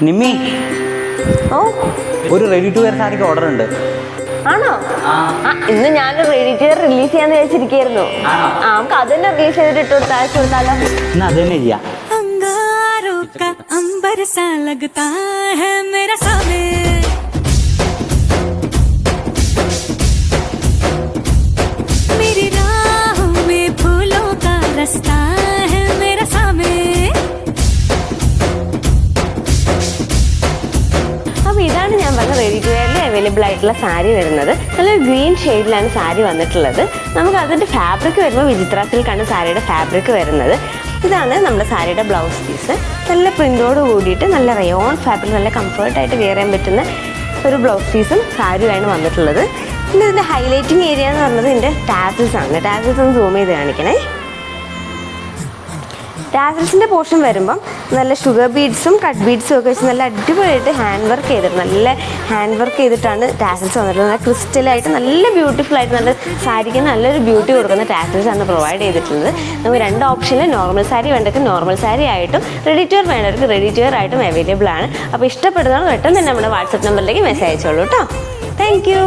നിമ്മി, ഓ ഒരു ready to wear സാരിക്ക് order ഉണ്ട്. ആണോ? ഇന്ന് ഞാൻ റെഡി ടു വെയർ റിലീസ് ചെയ്യാന്ന് വെച്ചിരിക്കുന്നു. നമുക്ക് അത് തന്നെ റിലീസ് ചെയ്തിട്ട് ഇട്ട് കൊടുത്താലോ? എന്നാ അത് തന്നെ ചെയ്യാം. അപ്പോൾ ഇതാണ് ഞാൻ പറഞ്ഞ റെഡി ടു വെയറിൽ അവൈലബിൾ ആയിട്ടുള്ള സാരി വരുന്നത്. നല്ലൊരു ഗ്രീൻ ഷെയ്ഡിലാണ് സാരി വന്നിട്ടുള്ളത്. നമുക്ക് അതിൻ്റെ ഫാബ്രിക് വരുമ്പോൾ വിചിത്ര സിൽക്കാണ് സാരിയുടെ ഫാബ്രിക് വരുന്നത്. ഇതാണ് നമ്മുടെ സാരിയുടെ ബ്ലൗസ് പീസ്. നല്ല പ്രിൻ്റോട് കൂടിയിട്ട് നല്ല റയോൺ ഫാബ്രിക്, നല്ല കംഫർട്ടായിട്ട് വെയർ ചെയ്യാൻ പറ്റുന്ന ഒരു ബ്ലൗസ് പീസും സാരിയുമാണ് വന്നിട്ടുള്ളത്. പിന്നെ ഇതിൻ്റെ ഹൈലൈറ്റിംഗ് ഏരിയ എന്ന് പറഞ്ഞത് ഇതിൻ്റെ ടാസിൽസ് ആണ്. ടാസിൽസ് ഒന്ന് സൂം ചെയ്ത് കാണിക്കണേ. ടാസിൽസിൻ്റെ പോർഷൻ വരുമ്പം നല്ല ഷുഗർ ബീഡ്സും കട്ട് ബീഡ്സും ഒക്കെ വെച്ച് നല്ല അടിപൊളിയായിട്ട് ഹാൻഡ് വർക്ക് ചെയ്തിട്ട് നല്ല ഹാൻഡ് വർക്ക് ചെയ്തിട്ടാണ് ടാസിൽസ് വന്നിട്ടുള്ളത്. നല്ല ക്രിസ്റ്റലായിട്ട് നല്ല ബ്യൂട്ടിഫുൾ ആയിട്ട് നല്ല സാരിക്ക് നല്ലൊരു ബ്യൂട്ടി കൊടുക്കുന്ന ടാസിൽസ് ആണ് പ്രൊവൈഡ് ചെയ്തിട്ടുള്ളത്. നമുക്ക് രണ്ട് ഓപ്ഷനിൽ നോർമൽ സാരി വേണ്ടവർക്ക് നോർമൽ സാരി ആയിട്ടും റെഡി ടു വെയർ വേണ്ടവർക്ക് റെഡി ടു വെയർ ആയിട്ടും അവൈലബിൾ ആണ്. അപ്പോൾ ഇഷ്ടപ്പെടുന്നവർ പെട്ടെന്ന് തന്നെ നമ്മുടെ വാട്സപ്പ് നമ്പറിലേക്ക് മെസ്സേജ് അയച്ചോളൂ കേട്ടോ. Thank you.